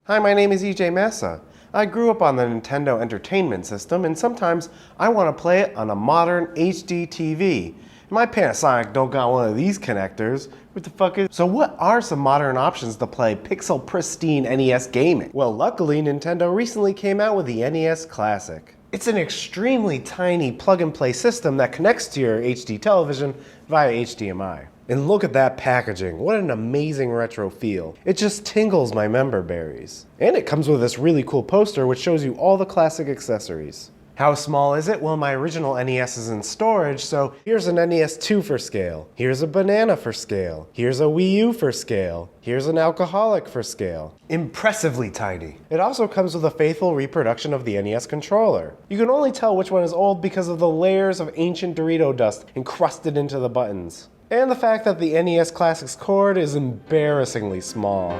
Hi, my name is EJ Massa. I grew up on the Nintendo Entertainment System, and sometimes I want to play it on a modern HD TV. My Panasonic don't got one of these connectors. What the fuck is... So what are some modern options to play pixel pristine NES gaming? Well, luckily Nintendo recently came out with the NES Classic. It's an extremely tiny plug-and-play system that connects to your HD television via HDMI. And look at that packaging. What an amazing retro feel. It just tingles my member berries. And it comes with this really cool poster which shows you all the classic accessories. How small is it? Well, my original NES is in storage, so here's an NES 2 for scale. Here's a banana for scale. Here's a Wii U for scale. Here's an alcoholic for scale. Impressively tiny. It also comes with a faithful reproduction of the NES controller. You can only tell which one is old because of the layers of ancient Dorito dust encrusted into the buttons. And the fact that the NES Classic's cord is embarrassingly small.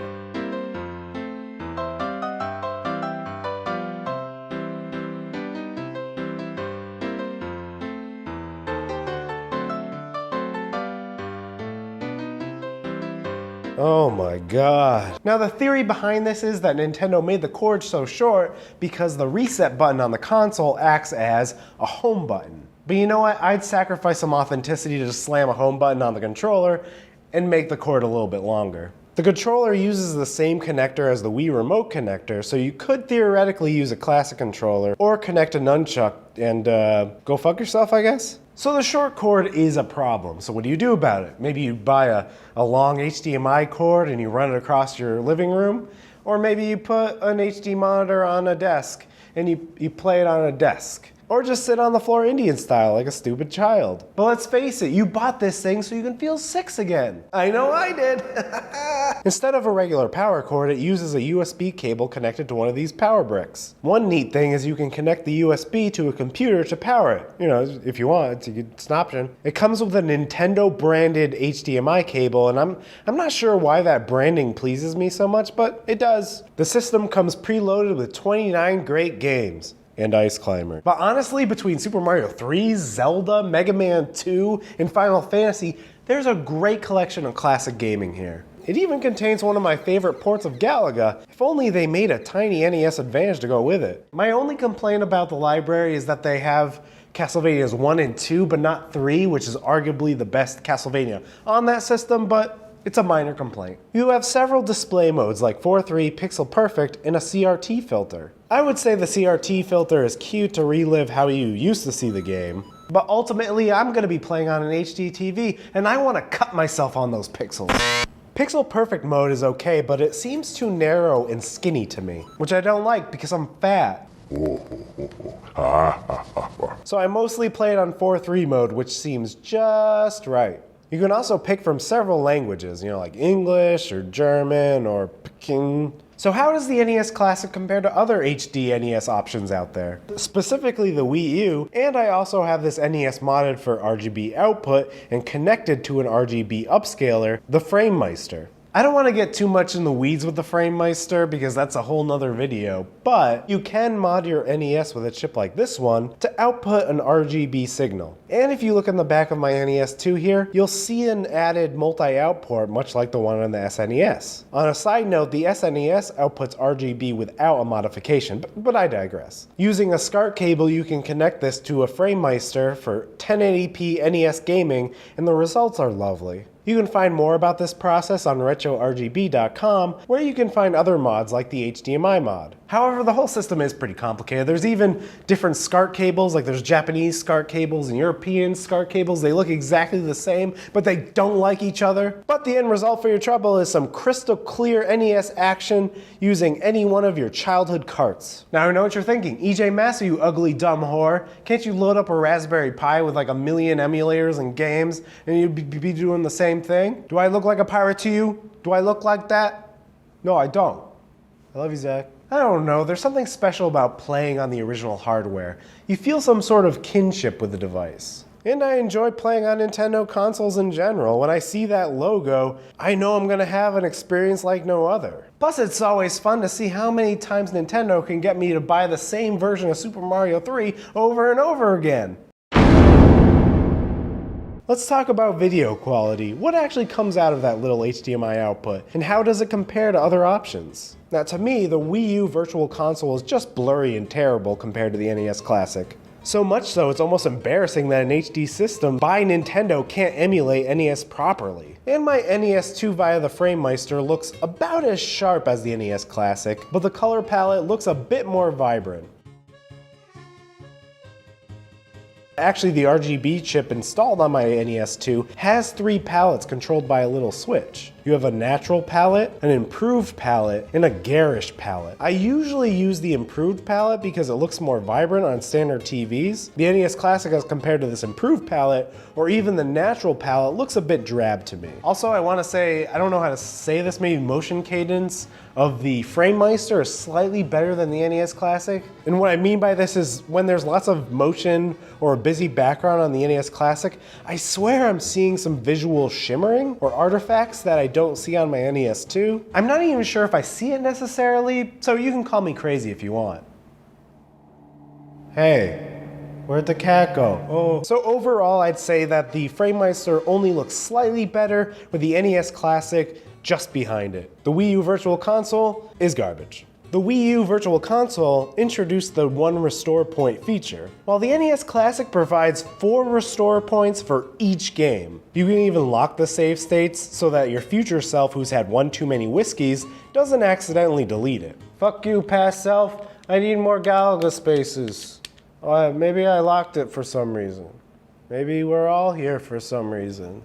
Oh my god. Now the theory behind this is that Nintendo made the cord so short because the reset button on the console acts as a home button. But you know what? I'd sacrifice some authenticity to just slam a home button on the controller and make the cord a little bit longer. The controller uses the same connector as the Wii remote connector, so you could theoretically use a classic controller or connect a nunchuck and go fuck yourself, I guess? So the short cord is a problem. So what do you do about it? Maybe you buy a long HDMI cord and you run it across your living room, or maybe you put an HD monitor on a desk and you play it on a desk. Or just sit on the floor Indian style like a stupid child. But let's face it, you bought this thing so you can feel 6 again. I know I did. Instead of a regular power cord, it uses a USB cable connected to one of these power bricks. One neat thing is you can connect the USB to a computer to power it. You know, if you want, it's an option. It comes with a Nintendo branded HDMI cable, and I'm not sure why that branding pleases me so much, but it does. The system comes preloaded with 29 great games. And Ice Climber. But honestly, between Super Mario 3, Zelda, Mega Man 2, and Final Fantasy, there's a great collection of classic gaming here. It even contains one of my favorite ports of Galaga. If only they made a tiny NES Advantage to go with it. My only complaint about the library is that they have Castlevanias 1 and 2, but not 3, which is arguably the best Castlevania on that system, but it's a minor complaint. You have several display modes like 4:3, Pixel Perfect, and a CRT filter. I would say the CRT filter is cute to relive how you used to see the game, but ultimately I'm going to be playing on an HD TV and I want to cut myself on those pixels. Pixel Perfect mode is okay, but it seems too narrow and skinny to me, which I don't like because I'm fat. So I mostly play it on 4:3 mode, which seems just right. You can also pick from several languages, you know, like English or German or Peking. So how does the NES Classic compare to other HD NES options out there? Specifically the Wii U, and I also have this NES modded for RGB output and connected to an RGB upscaler, the FrameMeister. I don't want to get too much in the weeds with the FrameMeister because that's a whole nother video, but you can mod your NES with a chip like this one to output an RGB signal. And if you look in the back of my NES 2 here, you'll see an added multi-out port much like the one on the SNES. On a side note, the SNES outputs RGB without a modification, but I digress. Using a SCART cable, you can connect this to a FrameMeister for 1080p NES gaming, and the results are lovely. You can find more about this process on RetroRGB.com, where you can find other mods like the HDMI mod. However, the whole system is pretty complicated. There's even different SCART cables, like there's Japanese SCART cables and European SCART cables. They look exactly the same, but they don't like each other. But the end result for your trouble is some crystal clear NES action using any one of your childhood carts. Now I know what you're thinking. EJ Massa, you ugly dumb whore. Can't you load up a Raspberry Pi with like 1,000,000 emulators and games and you'd be doing the same thing? Do I look like a pirate to you? Do I look like that? No, I don't. I love you, Zach. I don't know, there's something special about playing on the original hardware. You feel some sort of kinship with the device. And I enjoy playing on Nintendo consoles in general. When I see that logo, I know I'm gonna have an experience like no other. Plus, it's always fun to see how many times Nintendo can get me to buy the same version of Super Mario 3 over and over again. Let's talk about video quality. What actually comes out of that little HDMI output, and how does it compare to other options? Now to me, the Wii U Virtual Console is just blurry and terrible compared to the NES Classic. So much so, it's almost embarrassing that an HD system by Nintendo can't emulate NES properly. And my NES 2 via the FrameMeister looks about as sharp as the NES Classic, but the color palette looks a bit more vibrant. Actually, the RGB chip installed on my NES 2 has 3 palettes controlled by a little switch. You have a natural palette, an improved palette, and a garish palette. I usually use the improved palette because it looks more vibrant on standard TVs. The NES Classic as compared to this improved palette, or even the natural palette, looks a bit drab to me. Also, I want to say, I don't know how to say this, maybe motion cadence of the FrameMeister is slightly better than the NES Classic. And what I mean by this is when there's lots of motion or a busy background on the NES Classic, I swear I'm seeing some visual shimmering or artifacts that I don't see on my NES 2. I'm not even sure if I see it necessarily, so you can call me crazy if you want. Hey, where'd the cat go? Oh. So overall, I'd say that the FrameMeister only looks slightly better with the NES Classic just behind it. The Wii U Virtual Console is garbage. The Wii U Virtual Console introduced the 1 restore point feature, while the NES Classic provides 4 restore points for each game. You can even lock the save states so that your future self who's had one too many whiskeys doesn't accidentally delete it. Fuck you, past self. I need more Galaga spaces. Maybe I locked it for some reason. Maybe we're all here for some reason.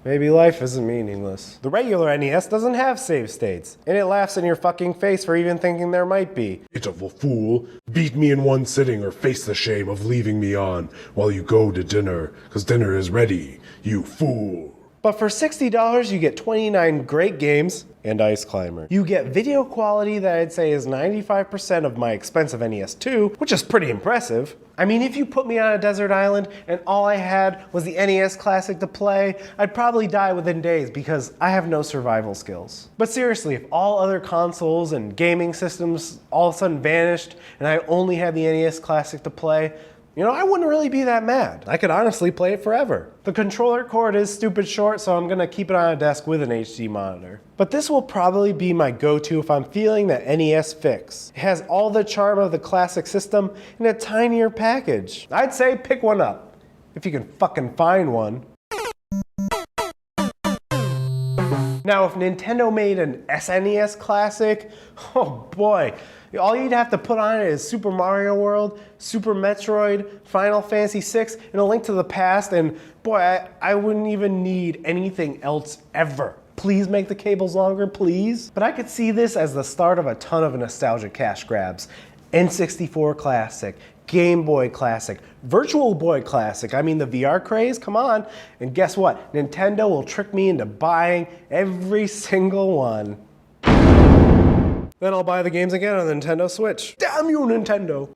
Maybe life isn't meaningless. The regular NES doesn't have save states, and it laughs in your fucking face for even thinking there might be. Pitiful fool, beat me in one sitting or face the shame of leaving me on while you go to dinner, 'cause dinner is ready, you fool. But for $60, you get 29 great games and Ice Climber. You get video quality that I'd say is 95% of my expensive NES 2, which is pretty impressive. I mean, if you put me on a desert island and all I had was the NES Classic to play, I'd probably die within days because I have no survival skills. But seriously, if all other consoles and gaming systems all of a sudden vanished and I only had the NES Classic to play, you know, I wouldn't really be that mad. I could honestly play it forever. The controller cord is stupid short, so I'm gonna keep it on a desk with an HD monitor. But this will probably be my go-to if I'm feeling that NES fix. It has all the charm of the classic system in a tinier package. I'd say pick one up, if you can fucking find one. Now, if Nintendo made an SNES Classic, oh boy, all you'd have to put on it is Super Mario World, Super Metroid, Final Fantasy VI, and A Link to the Past, and boy, I wouldn't even need anything else ever. Please make the cables longer, please. But I could see this as the start of a ton of nostalgia cash grabs. N64 Classic, Game Boy Classic, Virtual Boy Classic, I mean the VR craze, come on. And guess what? Nintendo will trick me into buying every single one. Then I'll buy the games again on the Nintendo Switch. Damn you, Nintendo!